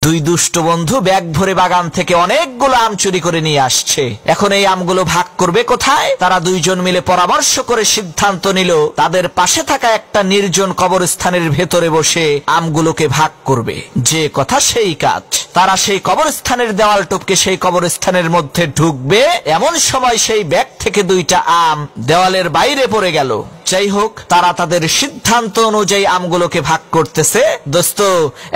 দুই দুষ্ট বন্ধু ব্যাগ ভরে বাগান থেকে অনেকগুলো আম চুরি করে নিয়ে আসছে। এখন এই আমগুলো ভাগ করবে কোথায়? তারা দুইজন মিলে পরামর্শ করে সিদ্ধান্ত নিল তাদের পাশে থাকা একটা নির্জন কবরস্থানের ভেতরে বসে আমগুলোকে ভাগ করবে। যে কথা সেই কাজ। তারা সেই কবরস্থানের দেওয়াল টপকে সেই কবরস্থানের মধ্যে ঢুকবে, এমন সময় সেই ব্যাগ থেকে দুইটা আম দেওয়ালের বাইরে পড়ে গেল। যাই হোক, তারা তাদের সিদ্ধান্ত অনুযায়ী আমগুলোকে ভাগ করতেছে। দোস্ত,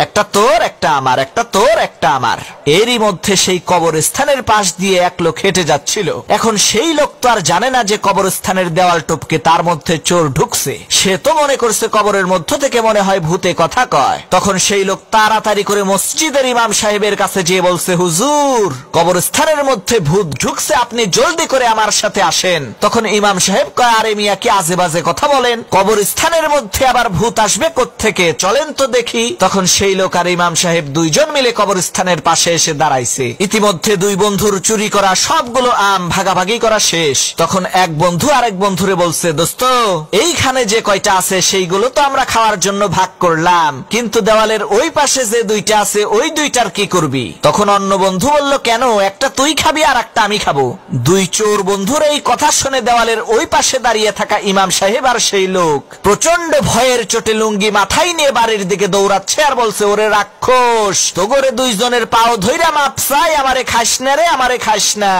একটা তোর একটা আমার, একটা তোর একটা আমার। এরই মধ্যে সেই কবরস্থানের পাশ দিয়ে এক লোক হেঁটে যাচ্ছিল। এখন সেই লোক তো আর জানে না যে কবরস্থানের দেওয়াল টপকে তার মধ্যে চোর ঢুকছে। সে তো মনে করছে কবরের মধ্য থেকে মনে হয় ভূতে কথা কয়। তখন সেই লোক তাড়াতাড়ি করে মসজিদের ইমাম সাহেবের কাছে যেয়ে বলছে, হুজুর, কবরস্থানের মধ্যে ভূত ঢুকছে, আপনি জলদি করে আমার সাথে আসেন। তখন ইমাম সাহেব কয়, আরে মিয়া, কি আজে বাজে কথা বলেন? কবরস্থানের মধ্যে আবার ভূত আসবে কোত্থেকে? চলেন তো দেখি। তখন সেই লোক আর ইমাম সাহেব দুইজন মিলে কবরস্থানের পাশে এসে দাঁড়াইছে। ইতিমধ্যে দুই বন্ধুর চুরি করা সবগুলো আম ভাগাভাগি করা শেষ। তখন এক বন্ধু আরেক বন্ধুরে বলছে, দোস্ত, এইখানে যে কয়টা আছে সেইগুলো তো আমরা খাওয়ার জন্য ভাগ করলাম, কিন্তু দেওয়ালের ওই পাশে যে দুইটা আছে ওই দুইটার কি করবি? তখন অন্য বন্ধু বলল, কেন, একটা তুই খাবি আর একটা আমি খাবো। দুই চোর বন্ধুর এই কথা শুনে দেওয়ালের ওই পাশে দাঁড়িয়ে থাকা ইমাম সাহেব আর সেই লোক প্রচন্ড ভয়ের চোটে লুঙ্গি মাথায় নিয়ে বাড়ির দিকে দৌড়াচ্ছে আর বলছে, ওরে রাক্ষস, তোগরে দুইজনের পাও ধইরা মাপ চাই, আমারে খাস না রে, আমারে খাস না।